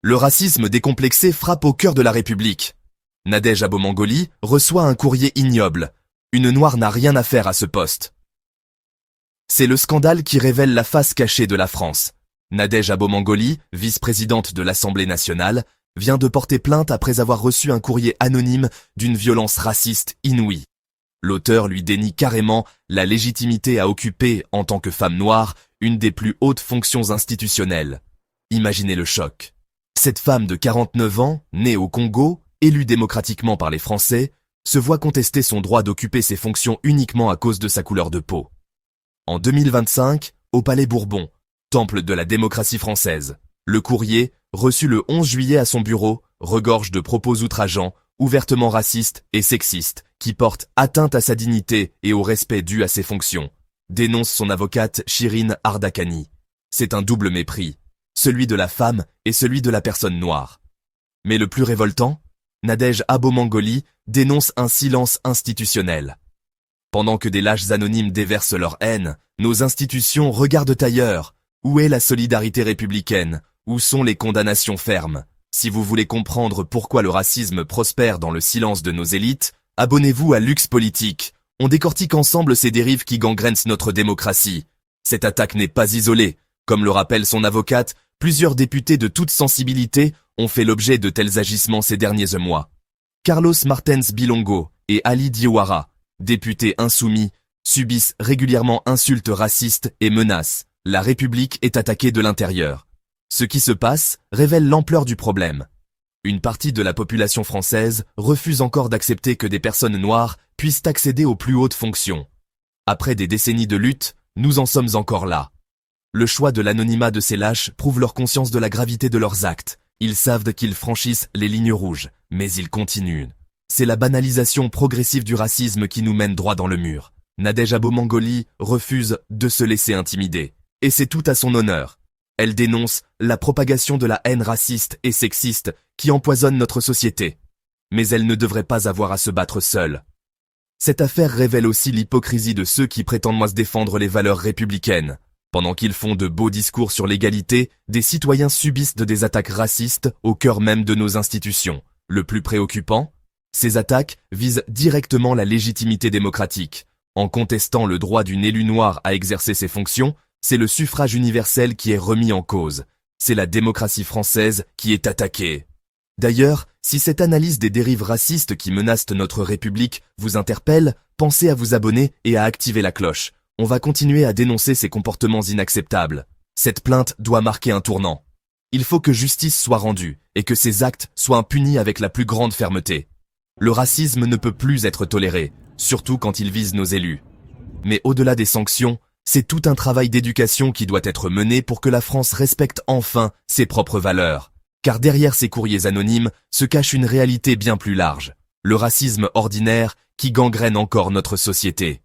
Le racisme décomplexé frappe au cœur de la République. Nadège Abomangoli reçoit un courrier ignoble. Une noire n'a rien à faire à ce poste. C'est le scandale qui révèle la face cachée de la France. Nadège Abomangoli, vice-présidente de l'Assemblée nationale, vient de porter plainte après avoir reçu un courrier anonyme d'une violence raciste inouïe. L'auteur lui dénie carrément la légitimité à occuper, en tant que femme noire, une des plus hautes fonctions institutionnelles. Imaginez le choc. Cette femme de 49 ans, née au Congo, élue démocratiquement par les Français, se voit contester son droit d'occuper ces fonctions uniquement à cause de sa couleur de peau. En 2025, au Palais Bourbon, temple de la démocratie française, le courrier, reçu le 11 juillet à son bureau, regorge de propos outrageants, ouvertement racistes et sexistes, qui portent atteinte à sa dignité et au respect dû à ses fonctions, dénonce son avocate Chirine Ardakani. C'est un double mépris, celui de la femme et celui de la personne noire. Mais le plus révoltant, Nadège Abomangoli dénonce un silence institutionnel. Pendant que des lâches anonymes déversent leur haine, nos institutions regardent ailleurs. Où est la solidarité républicaine? Où sont les condamnations fermes? Si vous voulez comprendre pourquoi le racisme prospère dans le silence de nos élites, abonnez-vous à Lux Politique. On décortique ensemble ces dérives qui gangrènent notre démocratie. Cette attaque n'est pas isolée. Comme le rappelle son avocate, plusieurs députés de toute sensibilité ont fait l'objet de tels agissements ces derniers mois. Carlos Martens Bilongo et Ali Diawara, députés insoumis, subissent régulièrement insultes racistes et menaces. La République est attaquée de l'intérieur. Ce qui se passe révèle l'ampleur du problème. Une partie de la population française refuse encore d'accepter que des personnes noires puissent accéder aux plus hautes fonctions. Après des décennies de lutte, nous en sommes encore là. Le choix de l'anonymat de ces lâches prouve leur conscience de la gravité de leurs actes. Ils savent qu'ils franchissent les lignes rouges, mais ils continuent. C'est la banalisation progressive du racisme qui nous mène droit dans le mur. Nadège Abomangoli refuse de se laisser intimider. Et c'est tout à son honneur. Elle dénonce la propagation de la haine raciste et sexiste qui empoisonne notre société. Mais elle ne devrait pas avoir à se battre seule. Cette affaire révèle aussi l'hypocrisie de ceux qui prétendent se défendre les valeurs républicaines. Pendant qu'ils font de beaux discours sur l'égalité, des citoyens subissent des attaques racistes au cœur même de nos institutions. Le plus préoccupant, ces attaques visent directement la légitimité démocratique. En contestant le droit d'une élue noire à exercer ses fonctions, c'est le suffrage universel qui est remis en cause. C'est la démocratie française qui est attaquée. D'ailleurs, si cette analyse des dérives racistes qui menacent notre République vous interpelle, pensez à vous abonner et à activer la cloche. On va continuer à dénoncer ces comportements inacceptables. Cette plainte doit marquer un tournant. Il faut que justice soit rendue et que ces actes soient punis avec la plus grande fermeté. Le racisme ne peut plus être toléré, surtout quand il vise nos élus. Mais au-delà des sanctions, c'est tout un travail d'éducation qui doit être mené pour que la France respecte enfin ses propres valeurs. Car derrière ces courriers anonymes se cache une réalité bien plus large. Le racisme ordinaire qui gangrène encore notre société.